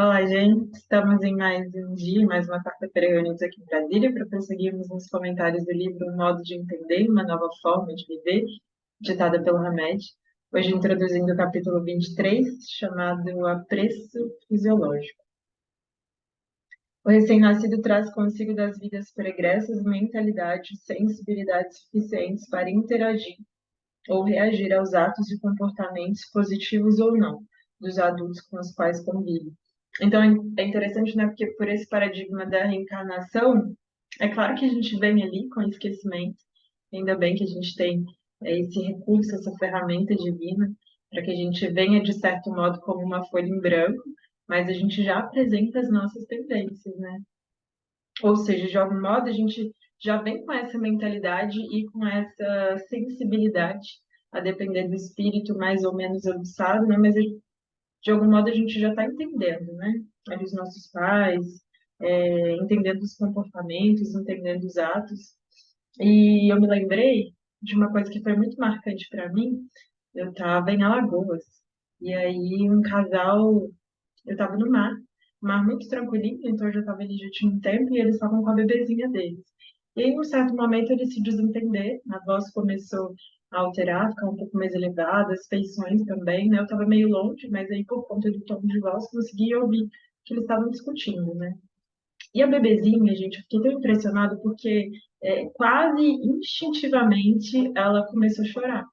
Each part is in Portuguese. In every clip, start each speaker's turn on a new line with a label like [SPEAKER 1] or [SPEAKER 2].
[SPEAKER 1] Olá, gente. Estamos em mais um dia, mais uma quarta-feira reunidos aqui em Brasília para prosseguirmos nos comentários do livro Um Modo de Entender, Uma Nova Forma de Viver, ditada pelo Hamed. Hoje introduzindo o capítulo 23, chamado Apreço Fisiológico. O recém-nascido traz consigo das vidas pregressas mentalidade e sensibilidade suficientes para interagir ou reagir aos atos e comportamentos positivos ou não dos adultos com os quais convive. Então é interessante, né? Porque por esse paradigma da reencarnação, é claro que a gente vem ali com esquecimento, ainda bem que a gente tem esse recurso, essa ferramenta divina, para que a gente venha, de certo modo, como uma folha em branco, mas a gente já apresenta as nossas tendências, né? Ou seja, de algum modo, a gente já vem com essa mentalidade e com essa sensibilidade, a depender do espírito mais ou menos aguçado, né? Mas de algum modo a gente já está entendendo, né? Ali os nossos pais, entendendo os comportamentos, entendendo os atos. E eu me lembrei de uma coisa que foi muito marcante para mim. Eu estava em Alagoas, e aí um casal, eu estava no mar, mar muito tranquilinho, então eu já estava ali já tinha um tempo, e eles estavam com a bebezinha deles. E aí, em um certo momento, eles se desentenderam, a voz começou a alterar, ficar um pouco mais elevada, as feições também, né? Eu estava meio longe, mas aí, por conta do tom de voz, conseguia ouvir que eles estavam discutindo, né? E a bebezinha, gente, eu fiquei tão impressionada porque quase instintivamente ela começou a chorar.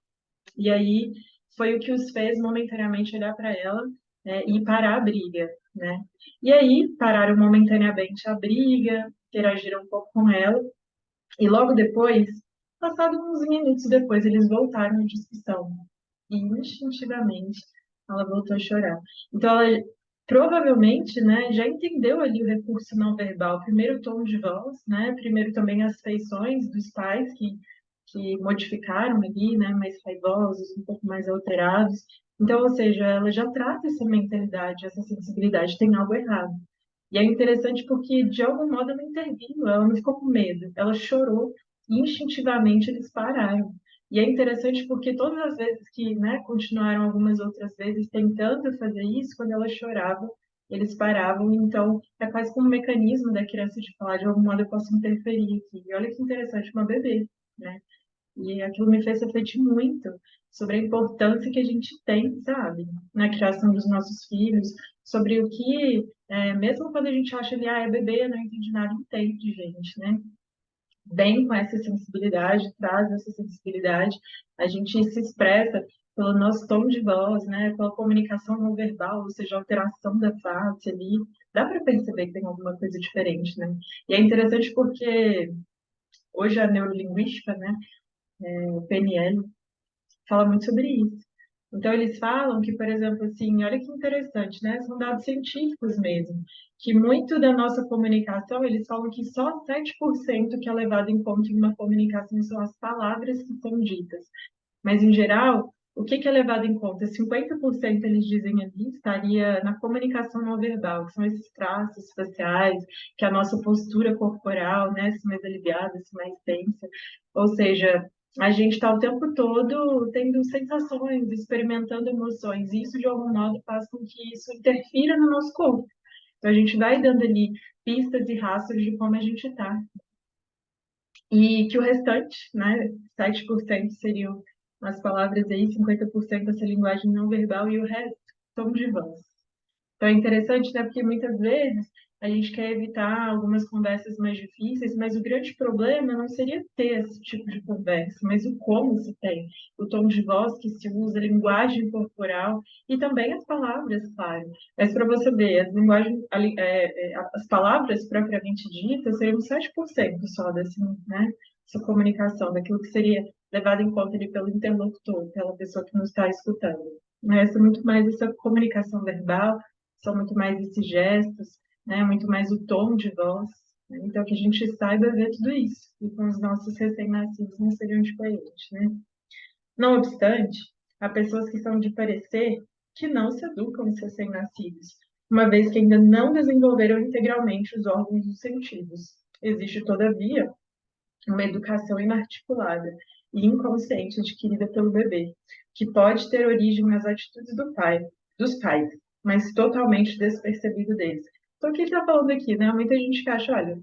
[SPEAKER 1] E aí foi o que os fez momentaneamente olhar para ela, e parar a briga, né? E aí pararam momentaneamente a briga, interagiram um pouco com ela, e logo depois, passados uns minutos depois, eles voltaram à discussão. E instintivamente ela voltou a chorar. Então ela provavelmente, né, já entendeu ali o recurso não verbal, primeiro o tom de voz, né, primeiro também as feições dos pais que modificaram ali, né, mais raivosos, um pouco mais alterados. Então, ou seja, ela já trata essa mentalidade, essa sensibilidade, tem algo errado. E é interessante porque, de algum modo, ela interviu, ela não ficou com medo, ela chorou e instintivamente eles pararam. E é interessante porque todas as vezes que, né, continuaram algumas outras vezes tentando fazer isso, quando ela chorava, eles paravam. Então, é quase como um mecanismo da criança de falar, de algum modo eu posso interferir aqui. E olha que interessante, uma bebê, né? E aquilo me fez refletir muito sobre a importância que a gente tem, sabe, na criação dos nossos filhos, sobre o que, mesmo quando a gente acha ali, é bebê, não entende nada, entende, gente, né? Vem com essa sensibilidade, traz essa sensibilidade, a gente se expressa pelo nosso tom de voz, né, pela comunicação não verbal, ou seja, a alteração da face ali, dá para perceber que tem alguma coisa diferente, né? E é interessante porque hoje a neurolinguística, né, o PNL, fala muito sobre isso. Então, eles falam que, por exemplo, assim, olha que interessante, né? São dados científicos mesmo, que muito da nossa comunicação, eles falam que só 7% que é levado em conta em uma comunicação são as palavras que são ditas. Mas, em geral, o que é levado em conta? 50% eles dizem ali estaria na comunicação não verbal, que são esses traços faciais, que é a nossa postura corporal, né? Se mais aliviada, se mais tensa. Ou seja, a gente está o tempo todo tendo sensações, experimentando emoções, e isso de algum modo faz com que isso interfira no nosso corpo. Então a gente vai dando ali pistas e rastros de como a gente está. E que o restante, né, 7% seriam as palavras aí, 50% essa linguagem não verbal e o resto, tom de voz. Então é interessante, né? Porque muitas vezes a gente quer evitar algumas conversas mais difíceis, mas o grande problema não seria ter esse tipo de conversa, mas o como se tem, o tom de voz que se usa, a linguagem corporal e também as palavras, claro. Mas para você ver, as linguagens, as palavras propriamente ditas seriam 7% só desse, né, essa comunicação, daquilo que seria levado em conta ali pelo interlocutor, pela pessoa que nos está escutando. Mas é muito mais essa comunicação verbal, são muito mais esses gestos, né? Muito mais o tom de voz. Né? Então, que a gente saiba ver tudo isso. E com os nossos recém-nascidos não seriam diferentes, né? Não obstante, há pessoas que são de parecer que não se educam os recém-nascidos, uma vez que ainda não desenvolveram integralmente os órgãos dos sentidos. Existe, todavia, uma educação inarticulada e inconsciente adquirida pelo bebê, que pode ter origem nas atitudes dos pais, mas totalmente despercebido deles. Então, o que ele está falando aqui, né? Muita gente que acha, olha,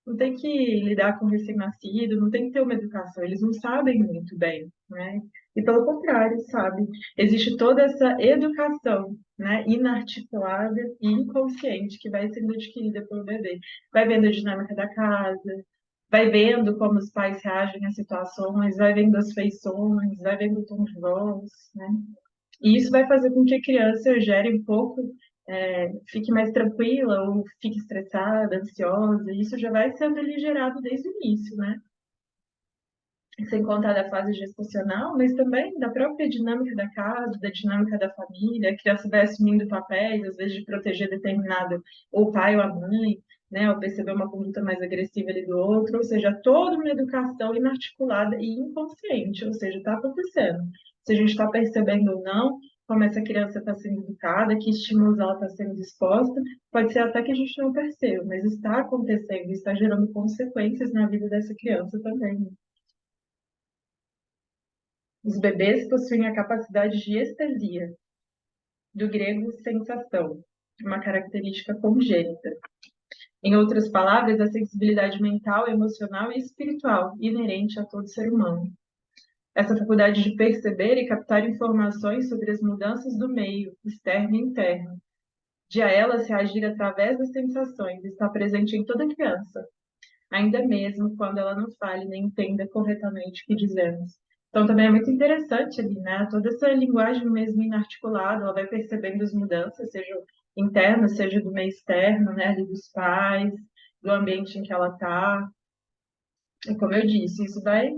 [SPEAKER 1] não tem que lidar com recém-nascido, não tem que ter uma educação, eles não sabem muito bem, né? E pelo contrário, sabe? Existe toda essa educação, né, inarticulada e inconsciente que vai sendo adquirida pelo bebê. Vai vendo a dinâmica da casa, vai vendo como os pais reagem às situações, vai vendo as feições, vai vendo o tom de voz, né? E isso vai fazer com que a criança gere um pouco, fique mais tranquila ou fique estressada, ansiosa. Isso já vai sendo ali gerado desde o início, né? Sem contar da fase gestacional, mas também da própria dinâmica da casa, da dinâmica da família. A criança vai assumindo papéis, às vezes de proteger determinado, ou o pai ou a mãe, né? Ou perceber uma conduta mais agressiva ali do outro. Ou seja, toda uma educação inarticulada e inconsciente, ou seja, está acontecendo. Se a gente está percebendo ou não, como essa criança está sendo educada, que estímulos ela está sendo disposta, pode ser até que a gente não perceba, mas está acontecendo, está gerando consequências na vida dessa criança também. Os bebês possuem a capacidade de estesia, do grego sensação, uma característica congênita. Em outras palavras, a sensibilidade mental, emocional e espiritual inerente a todo ser humano. Essa faculdade de perceber e captar informações sobre as mudanças do meio, externo e interno, de a elas reagir através das sensações, está presente em toda criança, ainda mesmo quando ela não fale nem entenda corretamente o que dizemos. Então, também é muito interessante ali, né? Toda essa linguagem mesmo inarticulada, ela vai percebendo as mudanças, seja internas, seja do meio externo, né? Ali dos pais, do ambiente em que ela está. E como eu disse, isso vai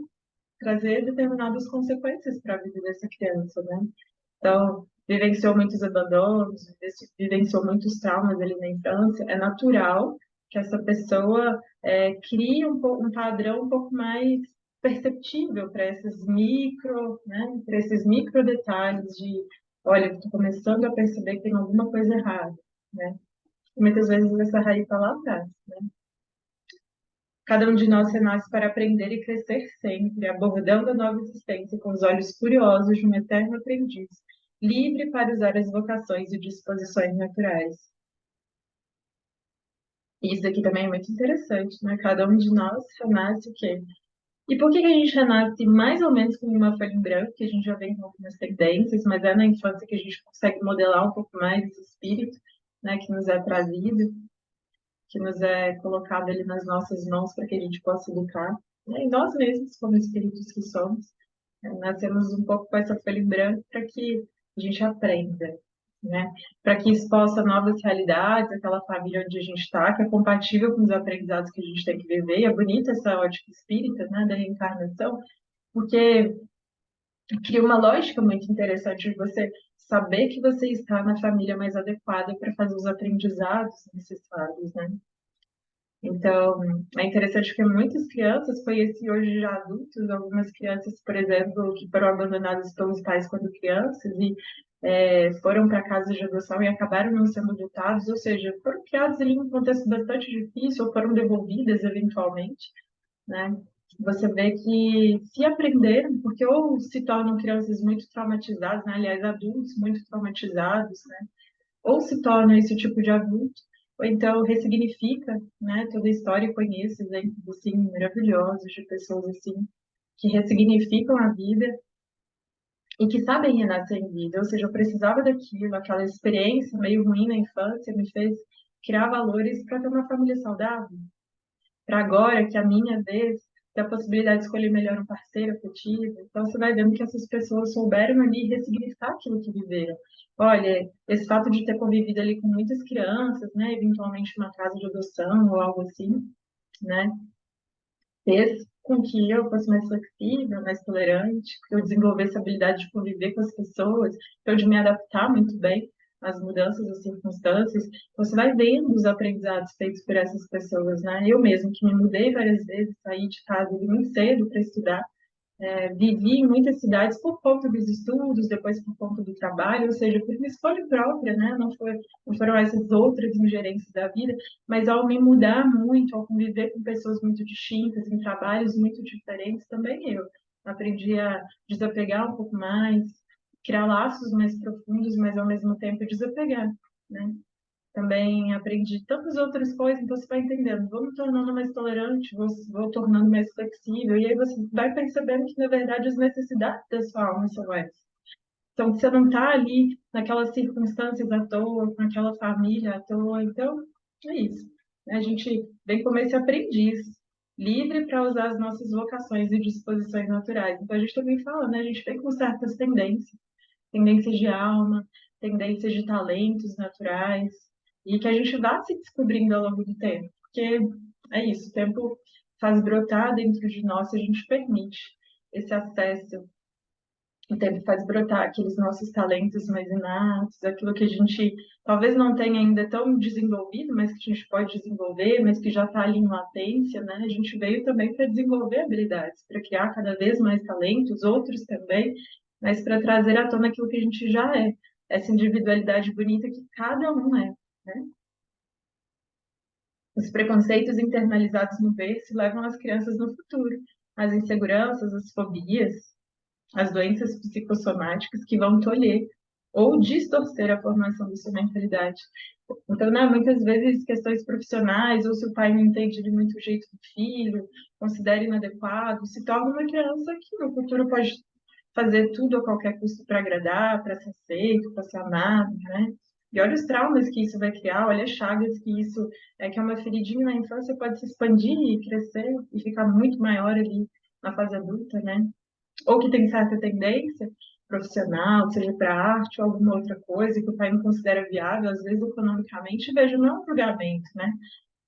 [SPEAKER 1] trazer determinadas consequências para a vida dessa criança, né? Então, vivenciou muitos abandonos, vivenciou muitos traumas ali na infância, é natural que essa pessoa crie um padrão um pouco mais perceptível para esses micro, né, para esses micro detalhes de, olha, estou começando a perceber que tem alguma coisa errada, né? E muitas vezes essa raiz está lá atrás, né? Cada um de nós renasce para aprender e crescer sempre, abordando a nova existência com os olhos curiosos de um eterno aprendiz, livre para usar as vocações e disposições naturais. E isso aqui também é muito interessante, né? Cada um de nós renasce o quê? E por que que a gente renasce mais ou menos com uma folha em branco, que a gente já vem com algumas tendências, mas é na infância que a gente consegue modelar um pouco mais esse espírito, né, que nos é trazido, que nos é colocado ali nas nossas mãos para que a gente possa educar, né? E nós mesmos, como espíritos que somos, nascemos um pouco com essa folha em branco para que a gente aprenda, né? Para que exposta novas realidades, aquela família onde a gente está, que é compatível com os aprendizados que a gente tem que viver. E é bonita essa ótica espírita, né, da reencarnação, porque cria uma lógica muito interessante de você saber que você está na família mais adequada para fazer os aprendizados necessários, né? Então, é interessante que muitas crianças, conheci hoje já adultos, algumas crianças, por exemplo, que foram abandonadas pelos pais quando crianças e foram para casa de adoção e acabaram não sendo adotados, ou seja, foram criados ali em um contexto bastante difícil ou foram devolvidas eventualmente, né? Você vê que se aprenderam, porque ou se tornam crianças muito traumatizadas, né? Aliás, adultos muito traumatizados, né? Ou se torna esse tipo de adulto, ou então ressignifica, né, toda a história e conhece exemplos assim maravilhosos de pessoas assim que ressignificam a vida e que sabem renascer em vida. Ou seja, eu precisava daquilo, aquela experiência meio ruim na infância me fez criar valores para ter uma família saudável, para agora que a minha vez ter a possibilidade de escolher melhor um parceiro afetivo. Então, você vai vendo que essas pessoas souberam ali ressignificar aquilo que viveram. Olha, esse fato de ter convivido ali com muitas crianças, né, eventualmente numa casa de adoção ou algo assim, né, fez com que eu fosse mais flexível, mais tolerante, que eu desenvolvesse a habilidade de conviver com as pessoas, eu de me adaptar muito bem às mudanças, às circunstâncias. Você vai vendo os aprendizados feitos por essas pessoas, né? Eu mesmo, que me mudei várias vezes, saí de casa muito cedo para estudar, vivi em muitas cidades por conta dos estudos, depois por conta do trabalho, ou seja, por uma escolha própria, né? Não foram essas outras ingerências da vida, mas ao me mudar muito, ao conviver com pessoas muito distintas, em trabalhos muito diferentes, também eu aprendi a desapegar um pouco mais, criar laços mais profundos, mas ao mesmo tempo desapegar, né? Também aprendi tantas outras coisas, então você vai entendendo, vou me tornando mais tolerante, vou tornando mais flexível, e aí você vai percebendo que, na verdade, as necessidades da sua alma são essas. Então, você não está ali naquelas circunstâncias à toa, com aquela família à toa. Então, é isso. A gente vem como esse aprendiz, livre para usar as nossas vocações e disposições naturais. Então, a gente também fala, né? A gente vem com certas tendências, tendências de alma, tendências de talentos naturais, e que a gente vá se descobrindo ao longo do tempo. Porque é isso, o tempo faz brotar dentro de nós se a gente permite esse acesso. O tempo faz brotar aqueles nossos talentos mais inatos, aquilo que a gente talvez não tenha ainda tão desenvolvido, mas que a gente pode desenvolver, mas que já está ali em latência, né? A gente veio também para desenvolver habilidades, para criar cada vez mais talentos, outros também, mas para trazer à tona aquilo que a gente já é, essa individualidade bonita que cada um é, né? Os preconceitos internalizados no berço levam as crianças no futuro, as inseguranças, as fobias, as doenças psicossomáticas que vão tolher ou distorcer a formação da sua mentalidade. Então, né, muitas vezes questões profissionais, ou se o pai não entende de muito o jeito do filho, considera inadequado, se torna uma criança que no futuro pode fazer tudo a qualquer custo para agradar, para ser aceito, para ser amado, né? E olha os traumas que isso vai criar, olha as chagas que isso é, que é uma feridinha na infância pode se expandir e crescer e ficar muito maior ali na fase adulta, né? Ou que tem certa tendência profissional, seja para arte ou alguma outra coisa que o pai não considera viável, às vezes economicamente, vejo não é um julgamento, né?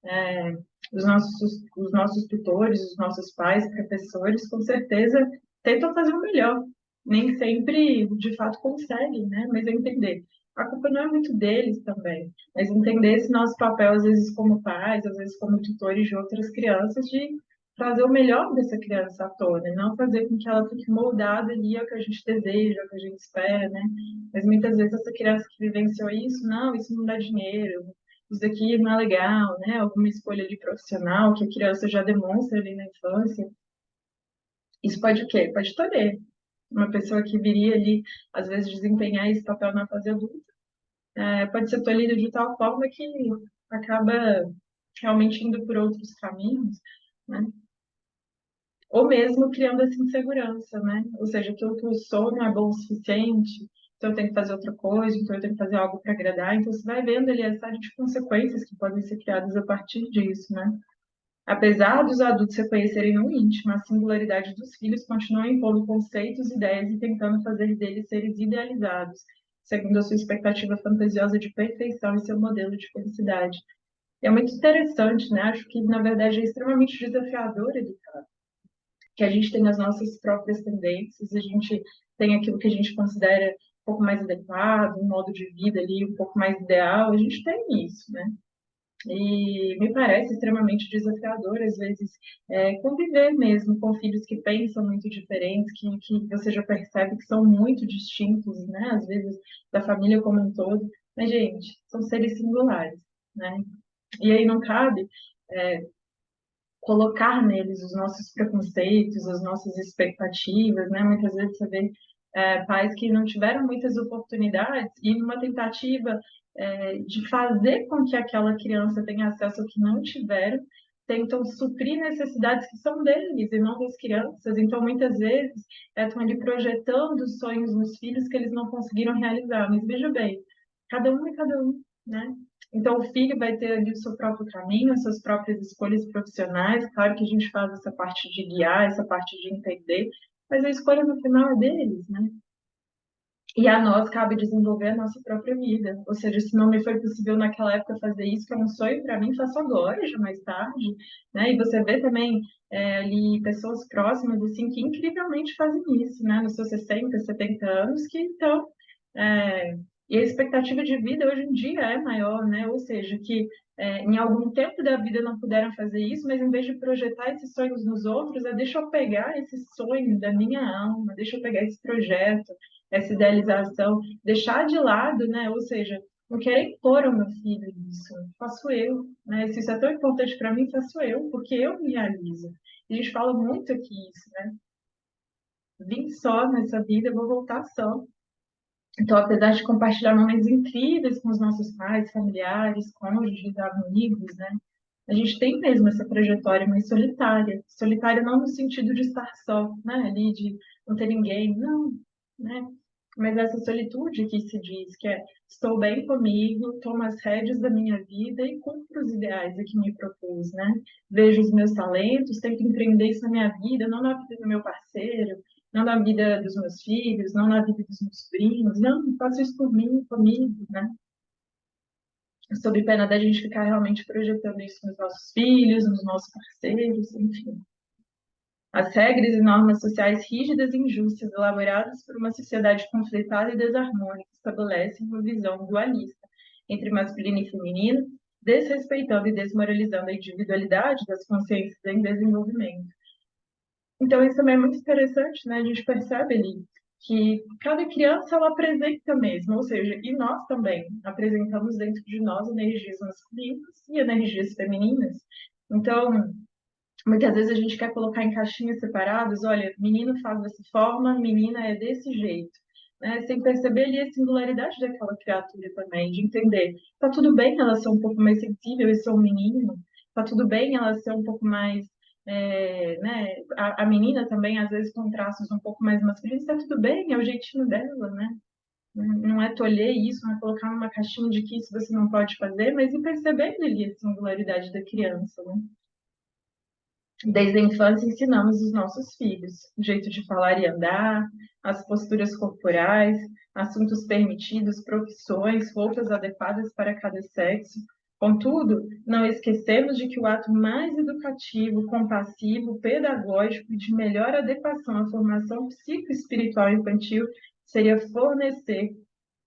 [SPEAKER 1] É, os nossos tutores, os nossos pais, professores, com certeza tentam fazer o melhor. Nem sempre, de fato, conseguem, né? Mas é entender. A culpa não é muito deles também, mas entender esse nosso papel, às vezes como pais, às vezes como tutores de outras crianças, de trazer o melhor dessa criança à tona, e não fazer com que ela fique moldada ali ao que a gente deseja, ao que a gente espera, né? Mas muitas vezes essa criança que vivenciou isso, não, isso não dá dinheiro, isso aqui não é legal, né? Alguma escolha de profissional que a criança já demonstra ali na infância. Isso pode o quê? Pode tolher. Uma pessoa que viria ali, às vezes, desempenhar esse papel na fase adulta, pode ser tolhida de tal forma que acaba realmente indo por outros caminhos, né? Ou mesmo criando essa insegurança, né? Ou seja, aquilo que eu sou não é bom o suficiente, então eu tenho que fazer outra coisa, então eu tenho que fazer algo para agradar. Então você vai vendo ali a série de consequências que podem ser criadas a partir disso, né? Apesar dos adultos reconhecerem no íntimo a singularidade dos filhos, continuam impondo conceitos, ideias e tentando fazer deles seres idealizados, segundo a sua expectativa fantasiosa de perfeição e seu modelo de felicidade. E é muito interessante, né? Acho que, na verdade, é extremamente desafiador educar, que a gente tem as nossas próprias tendências, a gente tem aquilo que a gente considera um pouco mais adequado, um modo de vida ali um pouco mais ideal, a gente tem isso, né? E me parece extremamente desafiador, às vezes, conviver mesmo com filhos que pensam muito diferentes, que você já percebe que são muito distintos, né? Às vezes, da família como um todo. Mas, gente, são seres singulares, né? E aí não cabe colocar neles os nossos preconceitos, as nossas expectativas, né? Muitas vezes você vê pais que não tiveram muitas oportunidades e numa tentativa de fazer com que aquela criança tenha acesso ao que não tiveram, tentam suprir necessidades que são deles e não das crianças. Então, muitas vezes, estão ali projetando sonhos nos filhos que eles não conseguiram realizar. Mas veja bem, cada um é cada um, né? Então, o filho vai ter ali o seu próprio caminho, as suas próprias escolhas profissionais. Claro que a gente faz essa parte de guiar, essa parte de entender, mas a escolha no final é deles, né? E a nós cabe desenvolver a nossa própria vida. Ou seja, se não me foi possível naquela época fazer isso, que é um sonho para mim, faço agora, já mais tarde, né? E você vê também ali pessoas próximas, assim, que incrivelmente fazem isso, né? Nos seus 60, 70 anos, que então... é, e a expectativa de vida hoje em dia é maior, né? Ou seja, que em algum tempo da vida não puderam fazer isso, mas em vez de projetar esses sonhos nos outros, deixa eu pegar esse sonho da minha alma, deixa eu pegar esse projeto, essa idealização, deixar de lado, né? Ou seja, não querer impor ao meu filho isso, faço eu, né? Se isso é tão importante para mim, faço eu, porque eu me realizo. E a gente fala muito aqui isso, né? Vim só nessa vida, vou voltar só. Então, apesar de compartilhar momentos incríveis com os nossos pais, familiares, cônjuges, amigos, né? A gente tem mesmo essa trajetória mais solitária. Solitária não no sentido de estar só, né? Ali de não ter ninguém, não, né? Mas essa solitude que se diz que é estou bem comigo, tomo as rédeas da minha vida e cumpro os ideais a que me propus, né? Vejo os meus talentos, tento empreender isso na minha vida, não na vida do meu parceiro, não na vida dos meus filhos, não na vida dos meus sobrinhos, não, faço isso por mim, comigo, né? Sob pena da gente ficar realmente projetando isso nos nossos filhos, nos nossos parceiros, enfim. As regras e normas sociais rígidas e injustas elaboradas por uma sociedade conflitada e desarmônica estabelecem uma visão dualista entre masculino e feminino, desrespeitando e desmoralizando a individualidade das consciências em desenvolvimento. Então, isso também é muito interessante, né? A gente percebe ali que cada criança ela apresenta mesmo, ou seja, e nós também apresentamos dentro de nós energias masculinas e energias femininas. Então, muitas vezes a gente quer colocar em caixinhas separadas, olha, menino faz dessa forma, menina é desse jeito, né? Sem perceber ali a singularidade daquela criatura também, de entender, tá tudo bem ela ser um pouco mais sensível e ser um menino, tá tudo bem ela ser um pouco mais, né? A menina também, às vezes, com traços um pouco mais masculinos, tá tudo bem, é o jeitinho dela, né? Não é tolher isso, não é colocar numa caixinha de que isso você não pode fazer, mas ir percebendo ali a singularidade da criança, né? Desde a infância ensinamos os nossos filhos o jeito de falar e andar, as posturas corporais, assuntos permitidos, profissões, roupas adequadas para cada sexo. Contudo, não esquecemos de que o ato mais educativo, compassivo, pedagógico e de melhor adequação à formação psicoespiritual infantil seria fornecer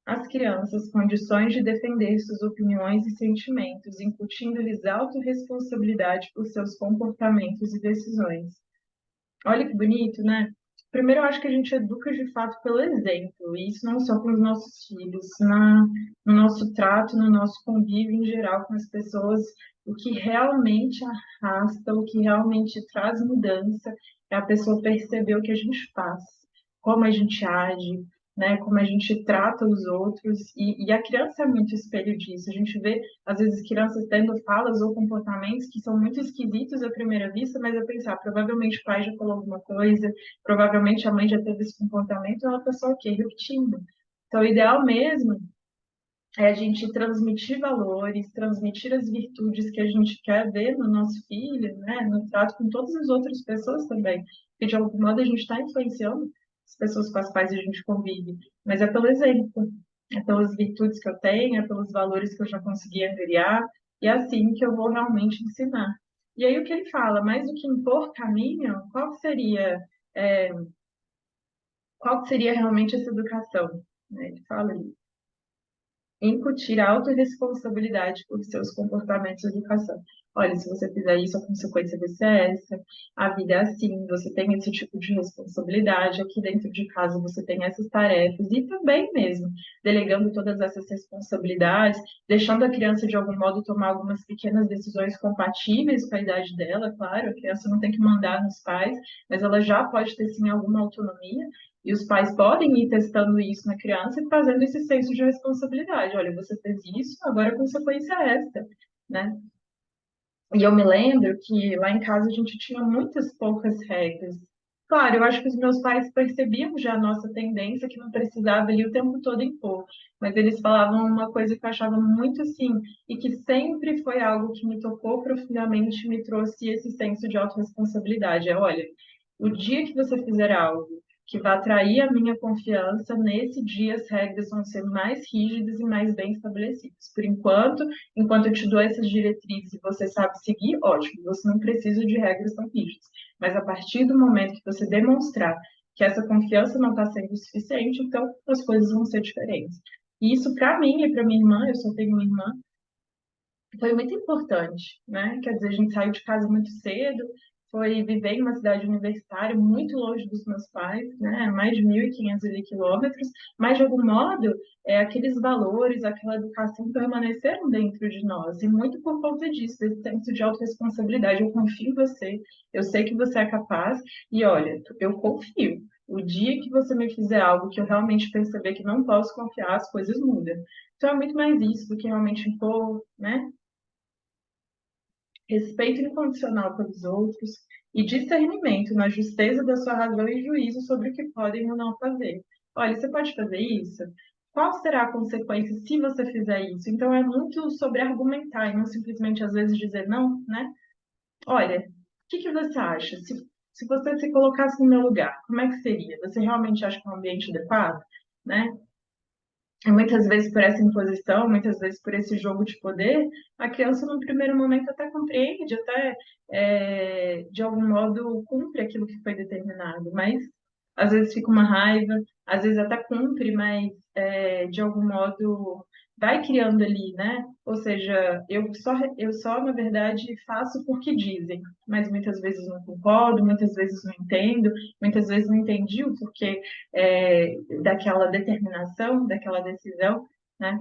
[SPEAKER 1] às crianças condições de defender suas opiniões e sentimentos, incutindo-lhes autorresponsabilidade por seus comportamentos e decisões. Olha que bonito, né? Primeiro, eu acho que a gente educa de fato pelo exemplo, e isso não só com os nossos filhos, no nosso trato, no nosso convívio em geral com as pessoas, o que realmente arrasta, o que realmente traz mudança é a pessoa perceber o que a gente faz, como a gente age, né, como a gente trata os outros, e a criança é muito espelho disso. A gente vê, às vezes, crianças tendo falas ou comportamentos que são muito esquisitos à primeira vista, mas eu pensar, provavelmente o pai já falou alguma coisa, provavelmente a mãe já teve esse comportamento, ela está só o quê? Repetindo. Então, o ideal mesmo é a gente transmitir valores, transmitir as virtudes que a gente quer ver no nosso filho, né, no trato com todas as outras pessoas também, porque de algum modo a gente está influenciando as pessoas com as quais a gente convive, mas é pelo exemplo, é pelas virtudes que eu tenho, é pelos valores que eu já consegui angariar, e é assim que eu vou realmente ensinar. E aí o que ele fala, mais do que impor caminho, é, qual que seria realmente essa educação? Né? Ele fala ali, incutir a autorresponsabilidade por seus comportamentos de educação. Olha, se você fizer isso, a consequência vai ser essa, a vida é assim, você tem esse tipo de responsabilidade, aqui dentro de casa você tem essas tarefas, e também mesmo, delegando todas essas responsabilidades, deixando a criança de algum modo tomar algumas pequenas decisões compatíveis com a idade dela, claro, a criança não tem que mandar nos pais, mas ela já pode ter sim alguma autonomia, e os pais podem ir testando isso na criança e fazendo esse senso de responsabilidade. Olha, você fez isso, agora a consequência é esta, né? E eu me lembro que lá em casa a gente tinha muitas poucas regras. Claro, eu acho que os meus pais percebiam já a nossa tendência que não precisava ali o tempo todo impor, mas eles falavam uma coisa que eu achava muito assim, e que sempre foi algo que me tocou profundamente, me trouxe esse senso de autorresponsabilidade. É, olha, o dia que você fizer algo que vai atrair a minha confiança, nesse dia as regras vão ser mais rígidas e mais bem estabelecidas. Por enquanto eu te dou essas diretrizes e você sabe seguir, ótimo, você não precisa de regras tão rígidas. Mas a partir do momento que você demonstrar que essa confiança não está sendo suficiente, então as coisas vão ser diferentes. E isso, para mim e para minha irmã, eu só tenho uma irmã, foi muito importante, né? Quer dizer, a gente saiu de casa muito cedo, foi viver em uma cidade universitária muito longe dos meus pais, né? Mais de 1.500 quilômetros, mas de algum modo, aqueles valores, aquela educação permaneceram dentro de nós, e muito por conta disso, desse senso de autorresponsabilidade. Eu confio em você, eu sei que você é capaz, e olha, eu confio. o dia que você me fizer algo que eu realmente perceber que não posso confiar, as coisas mudam. Então é muito mais isso do que realmente impor, né? Respeito incondicional pelos outros e discernimento na justeza da sua razão e juízo sobre o que podem ou não fazer. Olha, você pode fazer isso? Qual será a consequência se você fizer isso? Então é muito sobre argumentar e não simplesmente às vezes dizer não, né? Olha, o que você acha? Se você se colocasse no meu lugar, como é que seria? Você realmente acha que é um ambiente adequado, né? E muitas vezes por essa imposição, muitas vezes por esse jogo de poder, a criança no primeiro momento até compreende, até de algum modo cumpre aquilo que foi determinado, mas às vezes fica uma raiva, às vezes até cumpre, mas de algum modo vai criando ali, né? Ou seja, eu só na verdade faço porque dizem, mas muitas vezes não concordo, muitas vezes não entendo, muitas vezes não entendi o porquê daquela determinação, daquela decisão, né?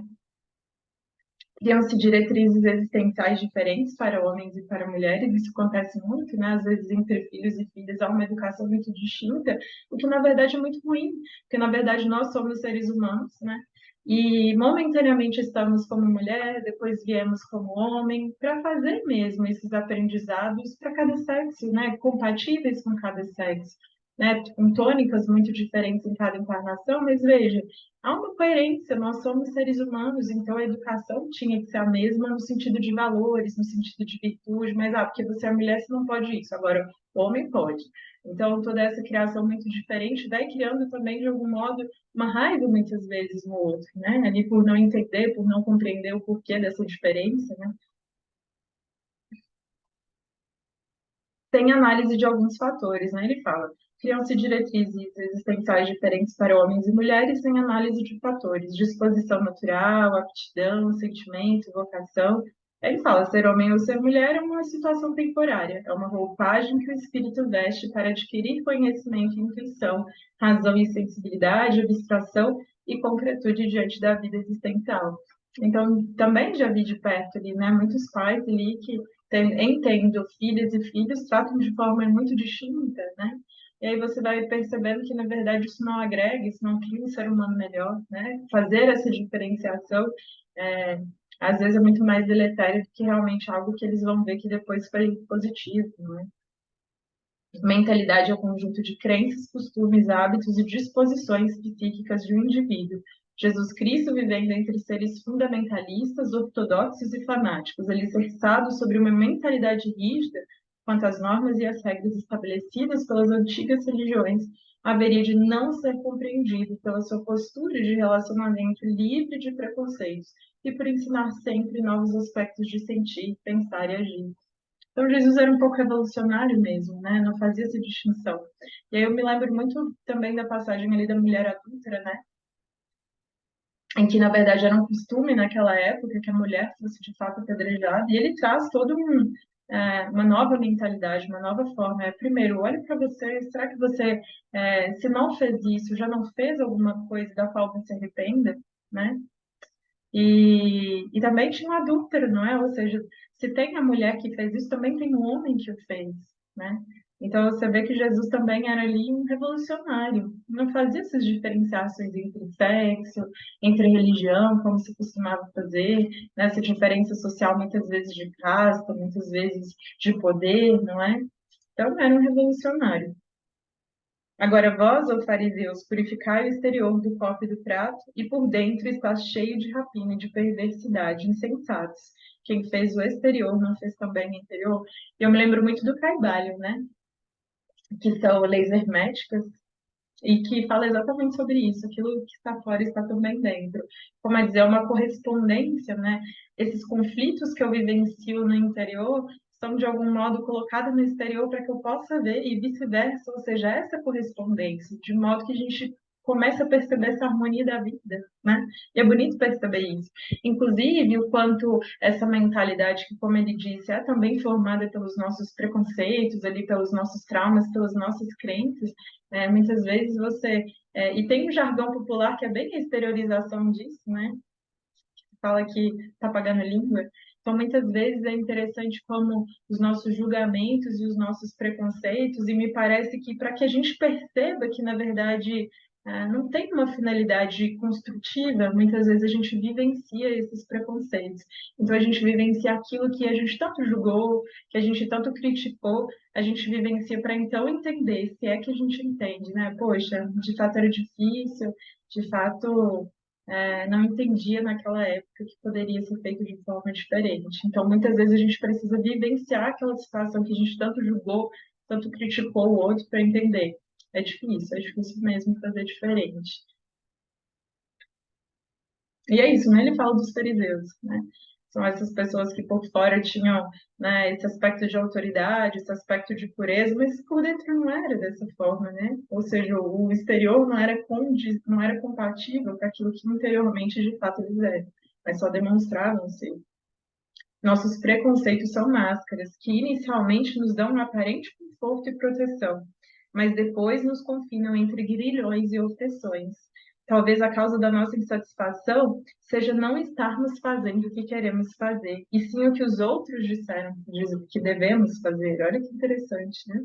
[SPEAKER 1] Criam-se diretrizes existenciais diferentes para homens e para mulheres, isso acontece muito, né? Às vezes entre filhos e filhas há uma educação muito distinta, o que na verdade é muito ruim, porque na verdade nós somos seres humanos, né? E momentaneamente estamos como mulher, depois viemos como homem, para fazer mesmo esses aprendizados para cada sexo, né? Compatíveis com cada sexo, né? Com tônicas muito diferentes em cada encarnação, mas veja, há uma coerência, nós somos seres humanos, então a educação tinha que ser a mesma no sentido de valores, no sentido de virtude, mas porque você é mulher, você não pode isso, agora o homem pode. Então toda essa criação muito diferente vai criando também, de algum modo, uma raiva muitas vezes no outro, né? Ali por não entender, por não compreender o porquê dessa diferença, né? Tem análise de alguns fatores, né? Ele fala, criam-se diretrizes existenciais diferentes para homens e mulheres sem análise de fatores, disposição natural, aptidão, sentimento, vocação. Ele fala, ser homem ou ser mulher é uma situação temporária, é uma roupagem que o espírito veste para adquirir conhecimento e intuição, razão e sensibilidade, abstração e concretude diante da vida existencial. Então, também já vi de perto ali, né, muitos pais ali que entendo, filhas e filhos tratam de forma muito distinta, né? E aí você vai percebendo que, na verdade, isso não agrega, isso não cria um ser humano melhor, né? Fazer essa diferenciação, é, às vezes, é muito mais deletério do que realmente algo que eles vão ver que depois foi positivo, né? Mentalidade é o conjunto de crenças, costumes, hábitos e disposições psíquicas de um indivíduo. Jesus Cristo vivendo entre seres fundamentalistas, ortodoxos e fanáticos, alicerçados sobre uma mentalidade rígida quanto às normas e as regras estabelecidas pelas antigas religiões, haveria de não ser compreendido pela sua postura de relacionamento livre de preconceitos e por ensinar sempre novos aspectos de sentir, pensar e agir. Então, Jesus era um pouco revolucionário mesmo, né? Não fazia essa distinção. E aí eu me lembro muito também da passagem ali da mulher adúltera, né? Em que, na verdade, era um costume naquela época que a mulher fosse de fato apedrejada. E ele traz todo uma nova mentalidade, uma nova forma. Primeiro, olhe para você, será que você, se não fez isso, já não fez alguma coisa da qual você se arrependa, né? E também tinha um adúltero, não é? Ou seja, se tem a mulher que fez isso, também tem um homem que o fez, né? Então você vê que Jesus também era ali um revolucionário, não fazia essas diferenciações entre sexo, entre religião, como se costumava fazer, né? Essa diferença social muitas vezes de casta, muitas vezes de poder, não é? Então era um revolucionário. Agora vós, ó fariseus, purificai o exterior do copo e do prato, e por dentro está cheio de rapina e de perversidade, insensatos. Quem fez o exterior não fez também o interior. E eu me lembro muito do Caibalion, né? Que são leis herméticas, e que fala exatamente sobre isso, aquilo que está fora está também dentro. Como a dizer, é uma correspondência, né? Esses conflitos que eu vivencio no interior são de algum modo colocados no exterior para que eu possa ver e vice-versa, ou seja, essa correspondência, de modo que a gente começa a perceber essa harmonia da vida, né? E é bonito perceber isso. Inclusive, o quanto essa mentalidade que, como ele disse, é também formada pelos nossos preconceitos, ali, pelos nossos traumas, pelas nossas crenças, muitas vezes você. E tem um jargão popular que é bem a exteriorização disso, né? Fala que está pagando língua. Então, muitas vezes é interessante como os nossos julgamentos e os nossos preconceitos, e me parece que para que a gente perceba que, na verdade, não tem uma finalidade construtiva, muitas vezes a gente vivencia esses preconceitos. Então, a gente vivencia aquilo que a gente tanto julgou, que a gente tanto criticou, a gente vivencia para então entender, se é que a gente entende, né? Poxa, de fato era difícil, de fato não entendia naquela época que poderia ser feito de forma diferente. Então, muitas vezes a gente precisa vivenciar aquela situação que a gente tanto julgou, tanto criticou o outro para entender. É difícil mesmo fazer diferente. E é isso, né? Ele fala dos fariseus, né? São essas pessoas que por fora tinham, né, esse aspecto de autoridade, esse aspecto de pureza, mas por dentro não era dessa forma, né? Ou seja, o exterior não era compatível com aquilo que interiormente de fato eles eram, mas só demonstravam ser. Nossos preconceitos são máscaras que inicialmente nos dão um aparente conforto e proteção, mas depois nos confinam entre grilhões e opressões. Talvez a causa da nossa insatisfação seja não estarmos fazendo o que queremos fazer, e sim o que os outros dizem que devemos fazer. Olha que interessante, né?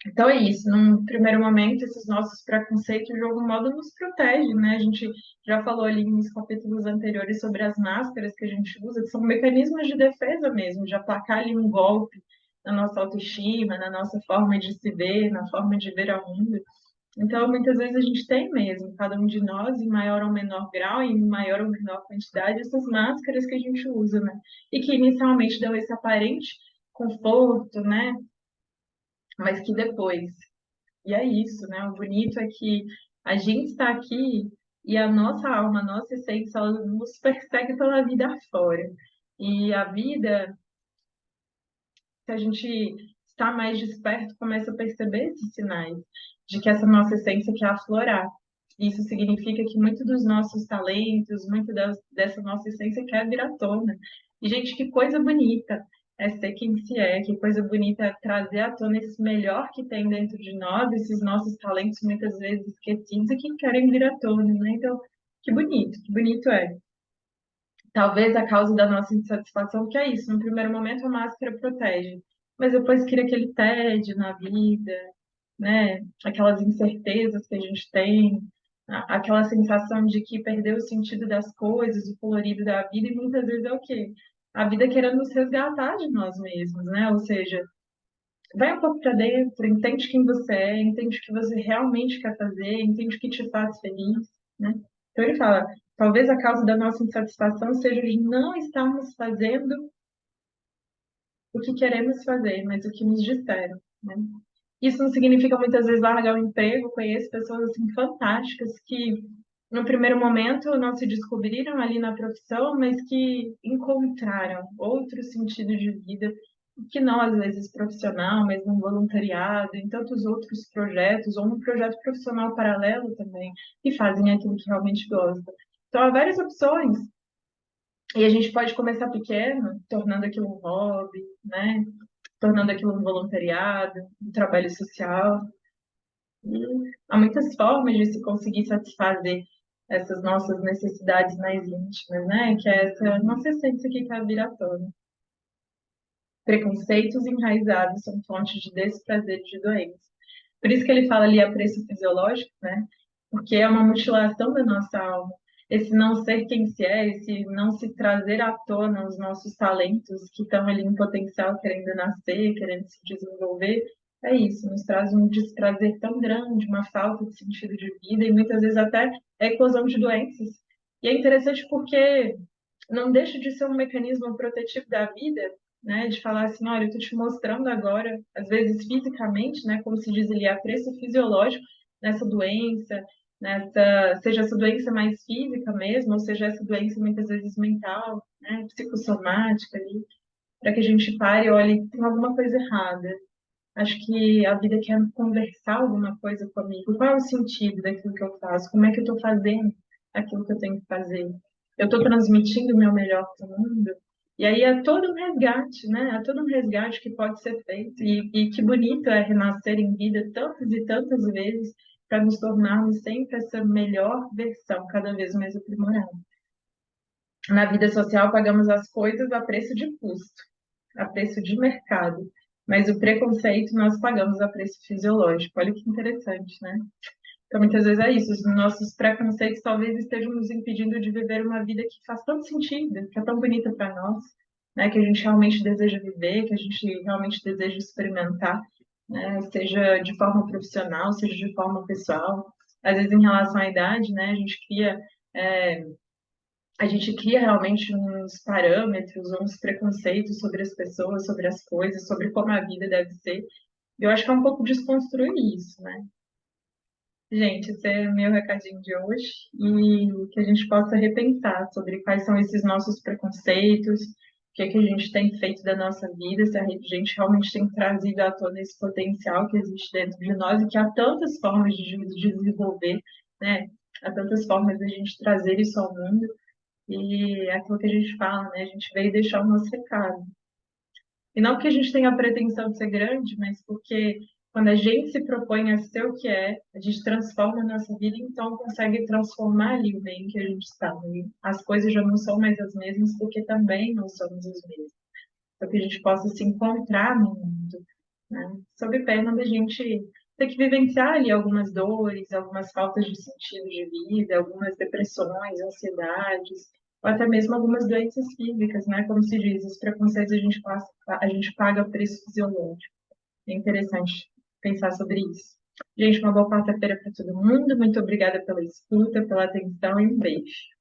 [SPEAKER 1] Então é isso, num primeiro momento, esses nossos preconceitos de algum modo nos protegem, né? A gente já falou ali nos capítulos anteriores sobre as máscaras que a gente usa, que são mecanismos de defesa mesmo, de aplacar ali um golpe na nossa autoestima, na nossa forma de se ver, na forma de ver ao mundo. Então, muitas vezes a gente tem mesmo, cada um de nós, em maior ou menor grau, em maior ou menor quantidade, essas máscaras que a gente usa, né? E que inicialmente dão esse aparente conforto, né? Mas que depois e é isso, né? O bonito é que a gente está aqui e a nossa alma, a nossa essência, ela nos persegue pela vida afora. E a vida, se a gente está mais desperto, começa a perceber esses sinais de que essa nossa essência quer aflorar. Isso significa que muito dos nossos talentos, dessa nossa essência quer vir à tona. E, gente, que coisa bonita é ser quem se é, que coisa bonita é trazer à tona esse melhor que tem dentro de nós, esses nossos talentos muitas vezes esquecidos e que querem vir à tona, né? Então, que bonito é. Talvez a causa da nossa insatisfação, que é isso, no primeiro momento a máscara protege, mas depois cria aquele tédio na vida, né? Aquelas incertezas que a gente tem, aquela sensação de que perdeu o sentido das coisas, o colorido da vida, e muitas vezes é o quê? A vida querendo nos resgatar de nós mesmos, né? Ou seja, vai um pouco para dentro, entende quem você é, entende o que você realmente quer fazer, entende o que te faz feliz, né? Então ele fala, talvez a causa da nossa insatisfação seja de não estarmos fazendo o que queremos fazer, mas o que nos disseram, né? Isso não significa muitas vezes largar o emprego. Conheço pessoas assim fantásticas que no primeiro momento não se descobriram ali na profissão, mas que encontraram outro sentido de vida que não às vezes profissional, mas no voluntariado, em tantos outros projetos ou no projeto profissional paralelo também, que fazem aquilo que realmente gostam. Então há várias opções. E a gente pode começar pequeno, tornando aquilo um hobby, né? Tornando aquilo um voluntariado, um trabalho social. E há muitas formas de se conseguir satisfazer essas nossas necessidades mais íntimas, né? Que é essa nossa essência que quer vir à tona. Preconceitos enraizados são fontes de desprazer e de doença. Por isso que ele fala ali a preço fisiológico, né? Porque é uma mutilação da nossa alma. Esse não ser quem se é, esse não se trazer à tona os nossos talentos que estão ali em potencial, querendo nascer, querendo se desenvolver, é isso, nos traz um desprazer tão grande, uma falta de sentido de vida e muitas vezes até a eclosão de doenças. E é interessante porque não deixa de ser um mecanismo protetivo da vida, né? De falar assim, olha, eu estou te mostrando agora, às vezes fisicamente, né? Como se diz ali, a preço fisiológico nessa doença, seja essa doença mais física mesmo, ou seja essa doença muitas vezes mental, né? Psicossomática ali, para que a gente pare e olhe, tem alguma coisa errada. Acho que a vida quer conversar alguma coisa comigo. Qual é o sentido daquilo que eu faço? Como é que eu estou fazendo aquilo que eu tenho que fazer? Eu estou transmitindo o meu melhor para o mundo? E aí é todo um resgate, né? É todo um resgate que pode ser feito. E que bonito é renascer em vida tantas e tantas vezes para nos tornarmos sempre essa melhor versão, cada vez mais aprimorada. Na vida social, pagamos as coisas a preço de custo, a preço de mercado, mas o preconceito nós pagamos a preço fisiológico. Olha que interessante, né? Então, muitas vezes é isso, os nossos preconceitos talvez estejam nos impedindo de viver uma vida que faz tanto sentido, que é tão bonita para nós, né? Que a gente realmente deseja viver, que a gente realmente deseja experimentar, né? Seja de forma profissional, seja de forma pessoal. Às vezes, em relação à idade, né? É, a gente cria realmente uns parâmetros, uns preconceitos sobre as pessoas, sobre as coisas, sobre como a vida deve ser. Eu acho que é um pouco desconstruir isso, né? Gente, esse é meu recadinho de hoje e que a gente possa repensar sobre quais são esses nossos preconceitos, o que é que a gente tem feito da nossa vida, se a gente realmente tem trazido à tona esse potencial que existe dentro de nós e que há tantas formas de desenvolver, né? Há tantas formas de a gente trazer isso ao mundo e é aquilo que a gente fala, né? A gente veio deixar o nosso recado. E não que a gente tenha a pretensão de ser grande, mas porque quando a gente se propõe a ser o que é, a gente transforma a nossa vida, então consegue transformar ali o meio em que a gente está. E as coisas já não são mais as mesmas, porque também não somos os mesmos. Para que a gente possa se encontrar no mundo, né? Sob pena da gente ter que vivenciar ali algumas dores, algumas faltas de sentido de vida, algumas depressões, ansiedades, ou até mesmo algumas doenças físicas, né? Como se diz, os preconceitos a gente paga preço fisiológico. É interessante pensar sobre isso. Gente, uma boa quarta-feira para todo mundo. Muito obrigada pela escuta, pela atenção e um beijo.